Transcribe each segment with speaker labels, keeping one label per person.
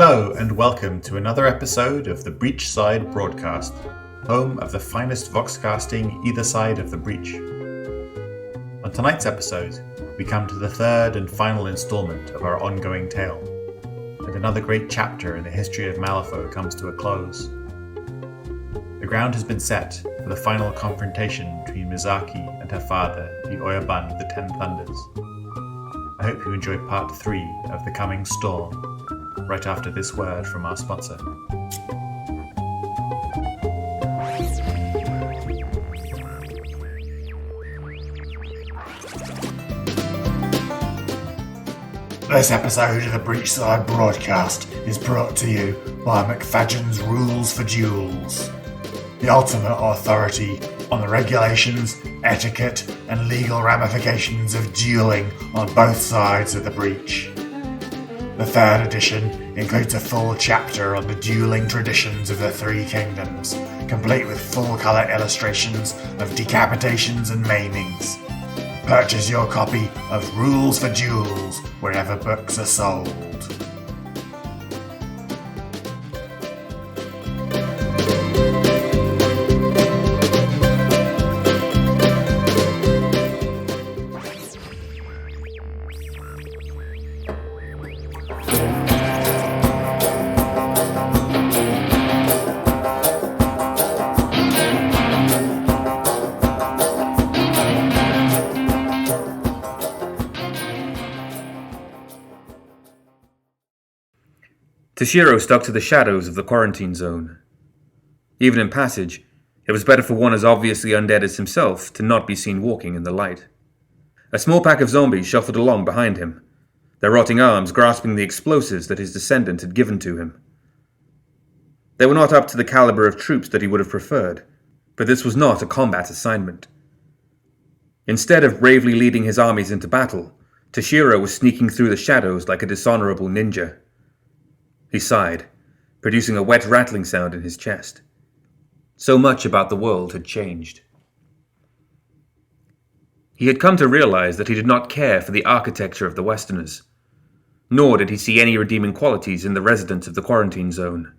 Speaker 1: Hello and welcome to another episode of the Breachside Broadcast, home of the finest voxcasting either side of the breach. On tonight's episode, we come to the third and final installment of our ongoing tale, and another great chapter in the history of Malifaux comes to a close. The ground has been set for the final confrontation between Misaki and her father, the Oyabun of the Ten Thunders. I hope you enjoy part 3 of The Coming Storm, right after this word from our sponsor.
Speaker 2: This episode of the Breachside Broadcast is brought to you by McFadgen's Rules for Duels, the ultimate authority on the regulations, etiquette, and legal ramifications of dueling on both sides of the breach. The third edition includes a full chapter on the dueling traditions of the Three Kingdoms, complete with full-colour illustrations of decapitations and maimings. Purchase your copy of Rules for Duels wherever books are sold.
Speaker 3: Toshiro stuck to the shadows of the quarantine zone. Even in passage, it was better for one as obviously undead as himself to not be seen walking in the light. A small pack of zombies shuffled along behind him, their rotting arms grasping the explosives that his descendant had given to him. They were not up to the caliber of troops that he would have preferred, but this was not a combat assignment. Instead of bravely leading his armies into battle, Toshiro was sneaking through the shadows like a dishonorable ninja. He sighed, producing a wet rattling sound in his chest. So much about the world had changed. He had come to realize that he did not care for the architecture of the Westerners, nor did he see any redeeming qualities in the residents of the quarantine zone.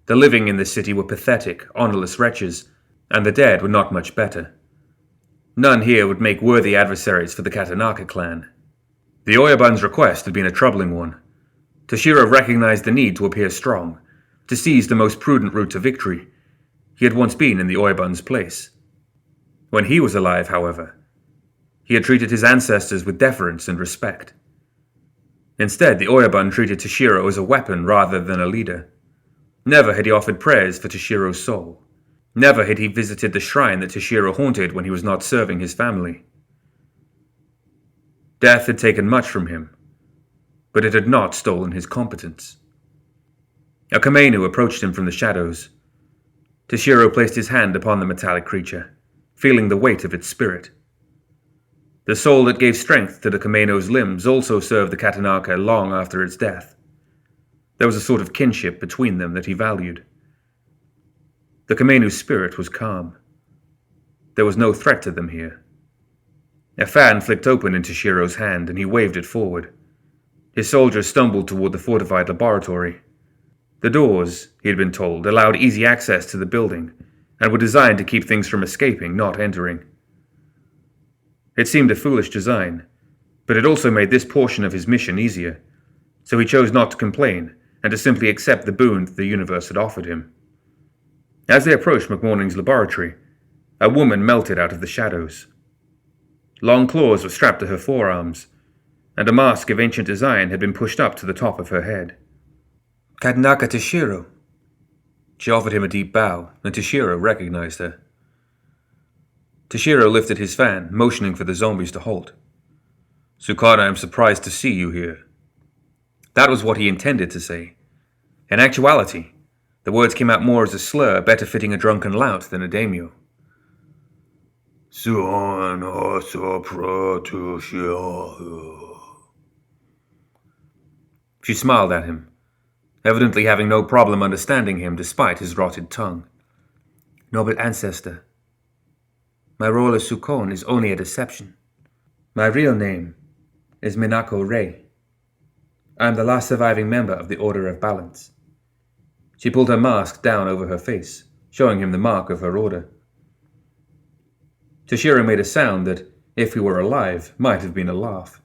Speaker 3: The living in this city were pathetic, honorless wretches, and the dead were not much better. None here would make worthy adversaries for the Katanaka clan. The Oyabun's request had been a troubling one. Toshiro recognized the need to appear strong, to seize the most prudent route to victory. He had once been in the Oyabun's place. When he was alive, however, he had treated his ancestors with deference and respect. Instead, the Oyabun treated Toshiro as a weapon rather than a leader. Never had he offered prayers for Toshiro's soul. Never had he visited the shrine that Toshiro haunted when he was not serving his family. Death had taken much from him, but it had not stolen his competence. A Kamenu approached him from the shadows. Toshiro placed his hand upon the metallic creature, feeling the weight of its spirit. The soul that gave strength to the Kamenu's limbs also served the Katanaka long after its death. There was a sort of kinship between them that he valued. The Kamenu's spirit was calm. There was no threat to them here. A fan flicked open in Toshiro's hand, and he waved it forward. His soldiers stumbled toward the fortified laboratory. The doors, he had been told, allowed easy access to the building, and were designed to keep things from escaping, not entering. It seemed a foolish design, but it also made this portion of his mission easier, so he chose not to complain and to simply accept the boon that the universe had offered him. As they approached McMorning's laboratory, a woman melted out of the shadows. Long claws were strapped to her forearms, and a mask of ancient design had been pushed up to the top of her head. "Katanaka Toshiro." She offered him a deep bow, and Toshiro recognized her. Toshiro lifted his fan, motioning for the zombies to halt. "Sukada, I am surprised to see you here." That was what he intended to say. In actuality, the words came out more as a slur, better fitting a drunken lout than a daimyo. She smiled at him, evidently having no problem understanding him despite his rotted tongue. "Noble ancestor, my role as Sukon is only a deception. My real name is Minako Rei. I am the last surviving member of the Order of Balance. She pulled her mask down over her face, showing him the mark of her order. Toshiro made a sound that, if he were alive, might have been a laugh.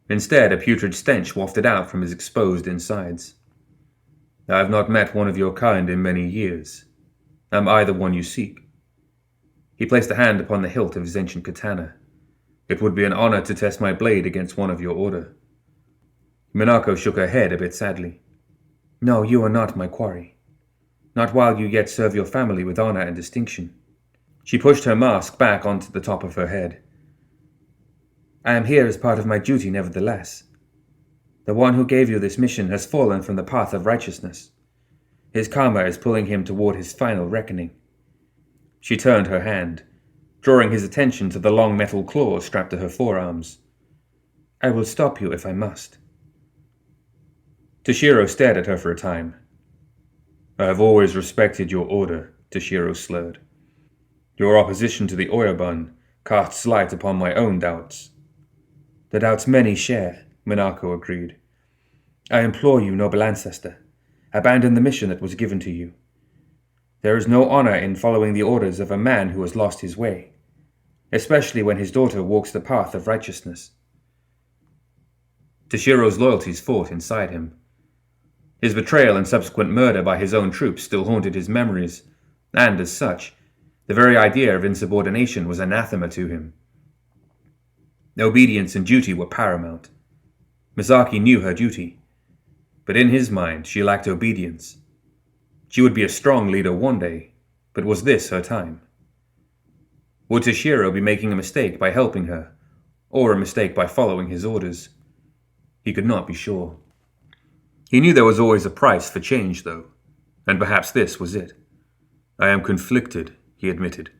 Speaker 3: Instead, a putrid stench wafted out from his exposed insides. I have not met one of your kind in many years. Am I the one you seek? He placed a hand upon the hilt of his ancient katana. It would be an honor to test my blade against one of your order. Minako shook her head a bit sadly. No, you are not my quarry. Not while you yet serve your family with honor and distinction. She pushed her mask back onto the top of her head. I am here as part of my duty nevertheless. The one who gave you this mission has fallen from the path of righteousness. His karma is pulling him toward his final reckoning. She turned her hand, drawing his attention to the long metal claws strapped to her forearms. I will stop you if I must. Toshiro stared at her for a time. I have always respected your order, Toshiro slurred. Your opposition to the Oyabun casts light upon my own doubts. The doubts many share, Minako agreed. I implore you, noble ancestor, abandon the mission that was given to you. There is no honor in following the orders of a man who has lost his way, especially when his daughter walks the path of righteousness. Toshiro's loyalties fought inside him. His betrayal and subsequent murder by his own troops still haunted his memories, and as such, the very idea of insubordination was anathema to him. Obedience and duty were paramount. Misaki knew her duty, but in his mind she lacked obedience. She would be a strong leader one day, but was this her time? Would Toshiro be making a mistake by helping her, or a mistake by following his orders? He could not be sure. He knew there was always a price for change, though, and perhaps this was it. I am conflicted, he admitted,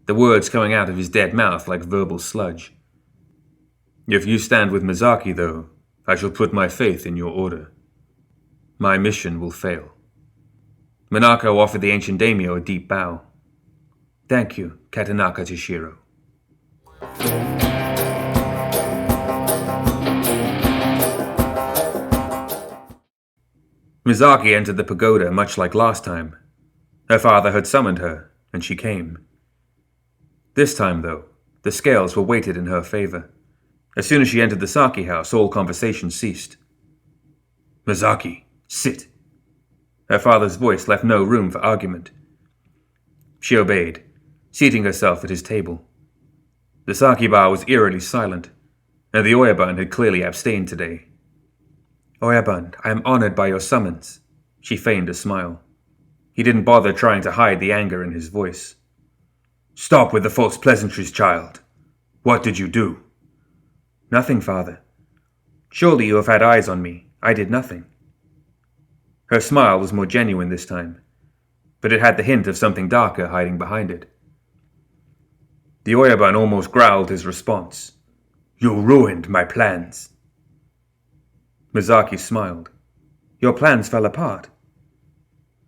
Speaker 3: the words coming out of his dead mouth like verbal sludge. If you stand with Misaki, though, I shall put my faith in your order. My mission will fail. Minako offered the ancient daimyo a deep bow. Thank you, Katanaka Toshiro. Misaki entered the pagoda much like last time. Her father had summoned her, and she came. This time, though, the scales were weighted in her favor. As soon as she entered the sake house, all conversation ceased. Misaki, sit. Her father's voice left no room for argument. She obeyed, seating herself at his table. The sake bar was eerily silent, and the Oyabun had clearly abstained today. Oyabun, I am honored by your summons. She feigned a smile. He didn't bother trying to hide the anger in his voice. Stop with the false pleasantries, child. What did you do? Nothing, father. Surely you have had eyes on me. I did nothing. Her smile was more genuine this time, but it had the hint of something darker hiding behind it. The Oyabun almost growled his response. You ruined my plans. Misaki smiled. Your plans fell apart.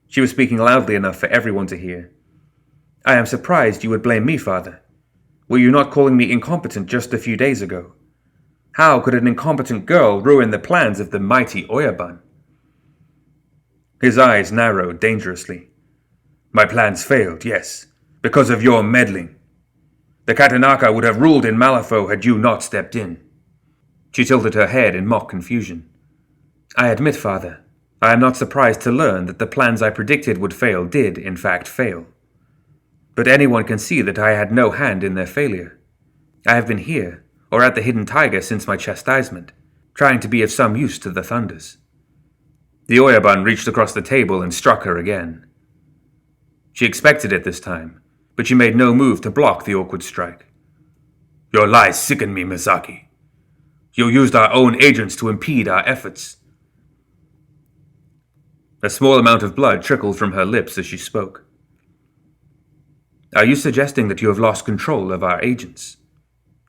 Speaker 3: She was speaking loudly enough for everyone to hear. I am surprised you would blame me, father. Were you not calling me incompetent just a few days ago? How could an incompetent girl ruin the plans of the mighty Oyabun? His eyes narrowed dangerously. My plans failed, yes, because of your meddling. The Katanaka would have ruled in Malifaux had you not stepped in. She tilted her head in mock confusion. I admit, father, I am not surprised to learn that the plans I predicted would fail did, in fact, fail. But anyone can see that I had no hand in their failure. I have been here, or at the Hidden Tiger since my chastisement, trying to be of some use to the Thunders. The Oyabun reached across the table and struck her again. She expected it this time, but she made no move to block the awkward strike. Your lies sicken me, Misaki. You used our own agents to impede our efforts. A small amount of blood trickled from her lips as she spoke. Are you suggesting that you have lost control of our agents?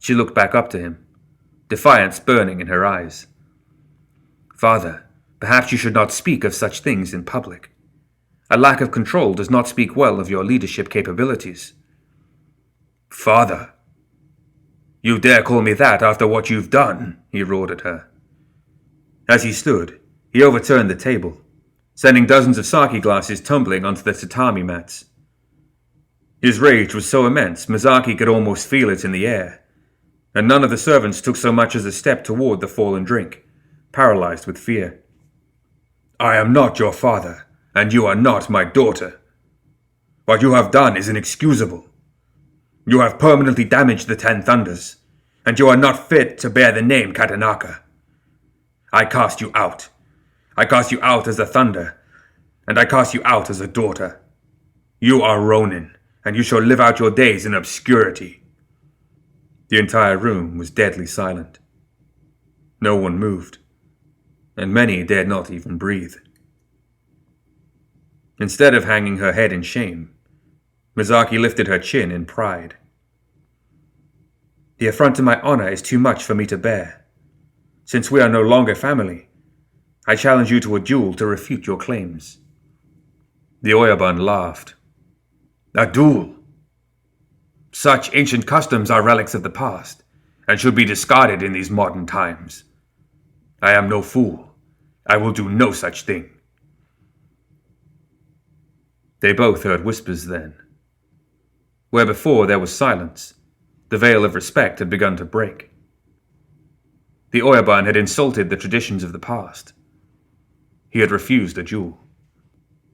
Speaker 3: She looked back up to him, defiance burning in her eyes. Father, perhaps you should not speak of such things in public. A lack of control does not speak well of your leadership capabilities. Father, you dare call me that after what you've done, he roared at her. As he stood, he overturned the table, sending dozens of sake glasses tumbling onto the tatami mats. His rage was so immense, Misaki could almost feel it in the air, and none of the servants took so much as a step toward the fallen drink, paralyzed with fear. "I am not your father, and you are not my daughter. What you have done is inexcusable. You have permanently damaged the 10 Thunders, and you are not fit to bear the name Katanaka. I cast you out. I cast you out as a Thunder, and I cast you out as a daughter. You are Ronin, and you shall live out your days in obscurity." The entire room was deadly silent. No one moved, and many dared not even breathe. Instead of hanging her head in shame, Misaki lifted her chin in pride. "The affront to my honor is too much for me to bear. Since we are no longer family, I challenge you to a duel to refute your claims." The Oyabun laughed. "A duel? Such ancient customs are relics of the past, and should be discarded in these modern times. I am no fool. I will do no such thing." They both heard whispers then. Where before there was silence, the veil of respect had begun to break. The Oyabun had insulted the traditions of the past. He had refused a duel.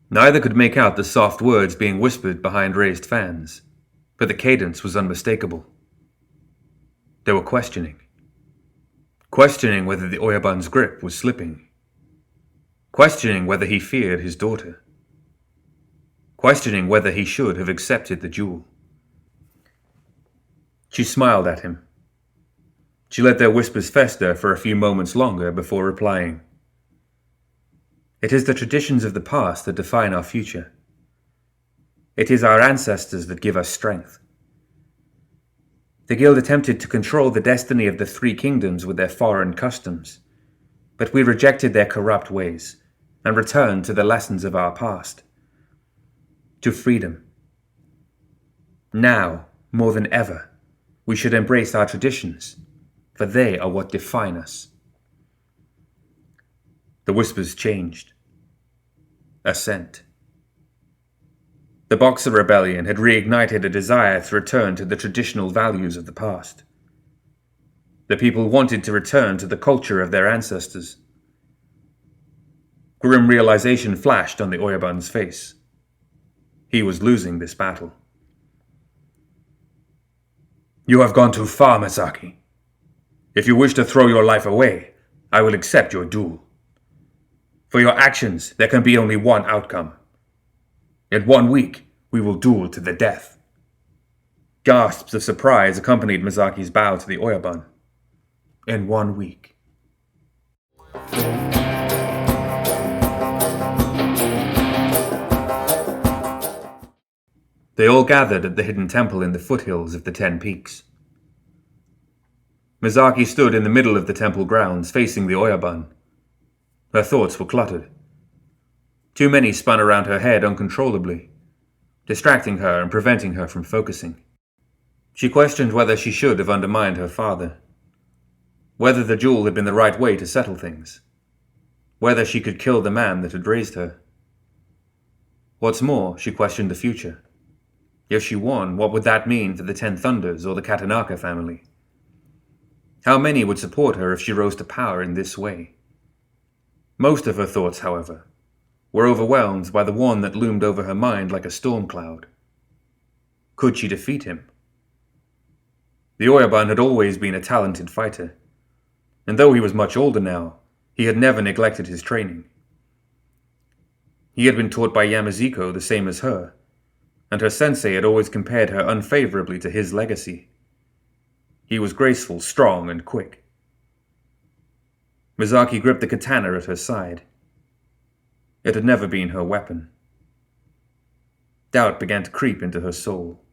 Speaker 3: Neither could make out the soft words being whispered behind raised fans, but the cadence was unmistakable. They were questioning. Questioning whether the Oyabun's grip was slipping. Questioning whether he feared his daughter. Questioning whether he should have accepted the duel. She smiled at him. She let their whispers fester for a few moments longer before replying. "It is the traditions of the past that define our future. It is our ancestors that give us strength. The guild attempted to control the destiny of the 3 kingdoms with their foreign customs, but we rejected their corrupt ways and returned to the lessons of our past. To freedom. Now, more than ever, we should embrace our traditions, for they are what define us." The whispers changed. Assent. The Boxer Rebellion had reignited a desire to return to the traditional values of the past. The people wanted to return to the culture of their ancestors. Grim realization flashed on the Oyabun's face. He was losing this battle. "You have gone too far, Misaki. If you wish to throw your life away, I will accept your duel. For your actions, there can be only one outcome. In 1 week, we will duel to the death." Gasps of surprise accompanied Misaki's bow to the Oyabun. In 1 week. They all gathered at the hidden temple in the foothills of the 10 Peaks. Misaki stood in the middle of the temple grounds, facing the Oyabun. Her thoughts were cluttered. Too many spun around her head uncontrollably, distracting her and preventing her from focusing. She questioned whether she should have undermined her father, whether the duel had been the right way to settle things, whether she could kill the man that had raised her. What's more, she questioned the future. If she won, what would that mean for the 10 Thunders or the Katanaka family? How many would support her if she rose to power in this way? Most of her thoughts, however, were overwhelmed by the one that loomed over her mind like a storm cloud. Could she defeat him? The Oyabun had always been a talented fighter, and though he was much older now, he had never neglected his training. He had been taught by Yamaziko the same as her, and her sensei had always compared her unfavorably to his legacy. He was graceful, strong, and quick. Misaki gripped the katana at her side. It had never been her weapon. Doubt began to creep into her soul.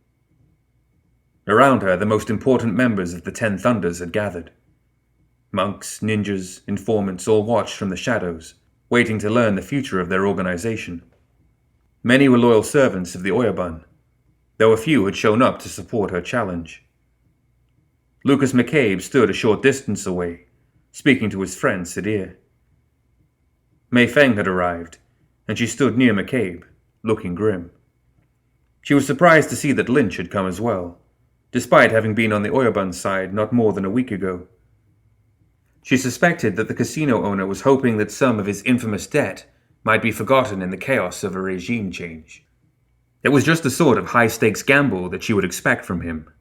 Speaker 3: Around her, the most important members of the 10 Thunders had gathered. Monks, ninjas, informants all watched from the shadows, waiting to learn the future of their organization. Many were loyal servants of the Oyabun, though a few had shown up to support her challenge. Lucas McCabe stood a short distance away, speaking to his friend Sadir. Mei Feng had arrived, and she stood near McCabe, looking grim. She was surprised to see that Lynch had come as well, despite having been on the Oyabun side not more than a week ago. She suspected that the casino owner was hoping that some of his infamous debt might be forgotten in the chaos of a regime change. It was just the sort of high-stakes gamble that she would expect from him.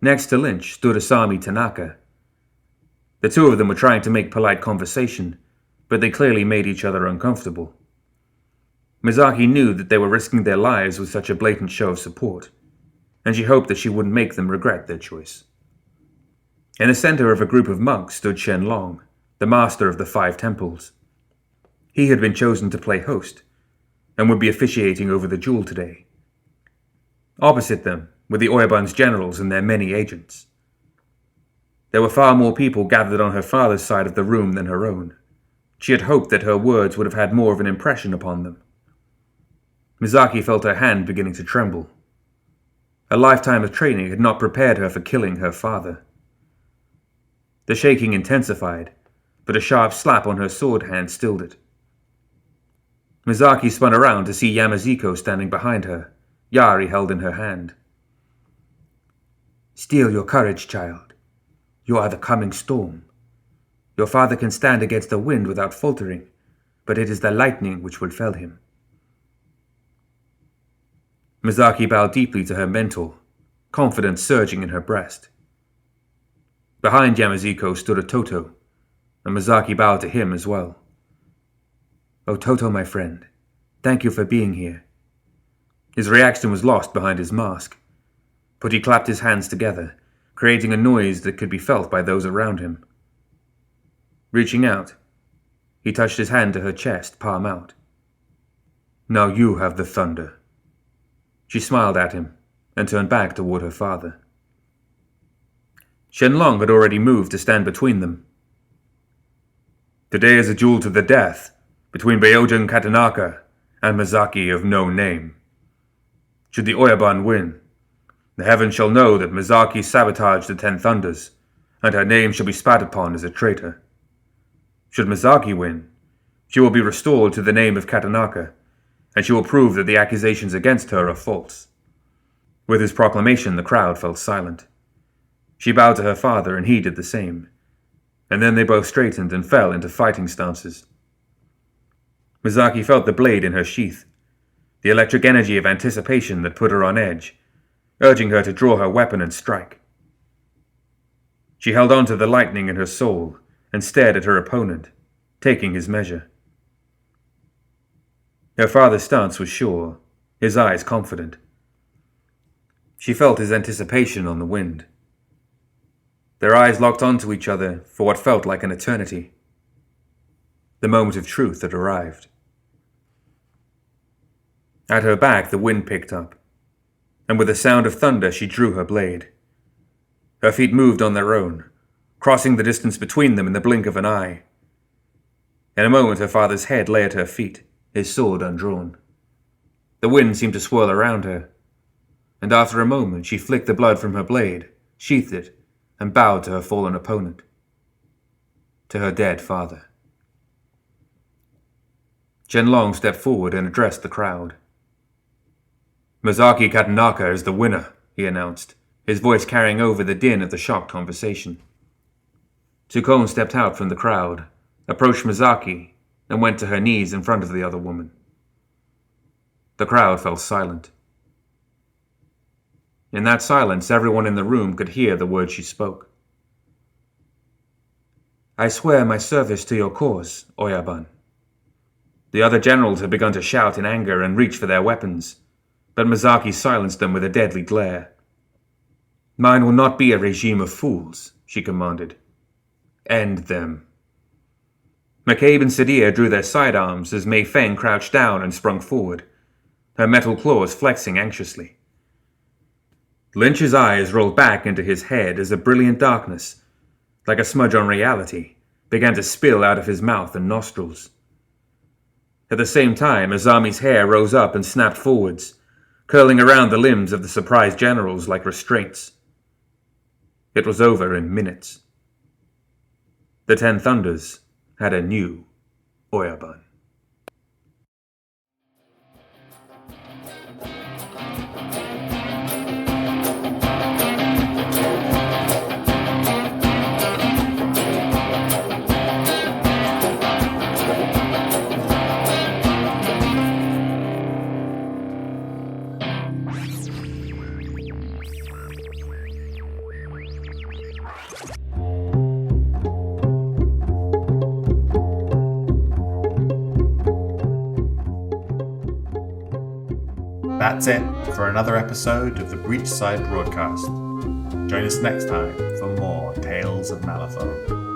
Speaker 3: Next to Lynch stood Asami Tanaka. The two of them were trying to make polite conversation, but they clearly made each other uncomfortable. Misaki knew that they were risking their lives with such a blatant show of support, and she hoped that she wouldn't make them regret their choice. In the center of a group of monks stood Shenlong, the master of the 5 temples. He had been chosen to play host, and would be officiating over the duel today. Opposite them were the Oyabun's generals and their many agents. There were far more people gathered on her father's side of the room than her own. She had hoped that her words would have had more of an impression upon them. Misaki felt her hand beginning to tremble. A lifetime of training had not prepared her for killing her father. The shaking intensified, but a sharp slap on her sword hand stilled it. Misaki spun around to see Yamaziko standing behind her, Yari held in her hand. "Steel your courage, child. You are the coming storm. Your father can stand against the wind without faltering, but it is the lightning which will fell him." Misaki bowed deeply to her mentor, confidence surging in her breast. Behind Yamaziko stood a Toto, and Misaki bowed to him as well. "Oh, Toto, my friend, thank you for being here." His reaction was lost behind his mask, but he clapped his hands together, creating a noise that could be felt by those around him. Reaching out, he touched his hand to her chest, palm out. "Now you have the thunder." She smiled at him and turned back toward her father. Shenlong had already moved to stand between them. "Today is a duel to the death between Ryojin Katanaka and Misaki of no name. Should the Oyabun win, the heavens shall know that Misaki sabotaged the 10 Thunders, and her name shall be spat upon as a traitor. Should Misaki win, she will be restored to the name of Katanaka, and she will prove that the accusations against her are false." With his proclamation, the crowd fell silent. She bowed to her father, and he did the same, and then they both straightened and fell into fighting stances. Misaki felt the blade in her sheath, the electric energy of anticipation that put her on edge, urging her to draw her weapon and strike. She held on to the lightning in her soul and stared at her opponent, taking his measure. Her father's stance was sure, his eyes confident. She felt his anticipation on the wind. Their eyes locked onto each other for what felt like an eternity. The moment of truth had arrived. At her back, the wind picked up, and with a sound of thunder, she drew her blade. Her feet moved on their own, crossing the distance between them in the blink of an eye. In a moment, her father's head lay at her feet, his sword undrawn. The wind seemed to swirl around her, and after a moment, she flicked the blood from her blade, sheathed it, and bowed to her fallen opponent, to her dead father. Shenlong stepped forward and addressed the crowd. "Misaki Katanaka is the winner," he announced, his voice carrying over the din of the shocked conversation. Tsukone stepped out from the crowd, approached Misaki, and went to her knees in front of the other woman. The crowd fell silent. In that silence, everyone in the room could hear the words she spoke. "I swear my service to your cause, Oyabun." The other generals had begun to shout in anger and reach for their weapons, but Misaki silenced them with a deadly glare. "Mine will not be a regime of fools," she commanded. "End them." McCabe and Sadia drew their sidearms as Mei Feng crouched down and sprung forward, her metal claws flexing anxiously. Lynch's eyes rolled back into his head as a brilliant darkness, like a smudge on reality, began to spill out of his mouth and nostrils. At the same time, Azami's hair rose up and snapped forwards, curling around the limbs of the surprised generals like restraints. It was over in minutes. The 10 Thunders had a new Oyabun.
Speaker 1: That's it for another episode of the Breachside Broadcast. Join us next time for more Tales of Malifaux.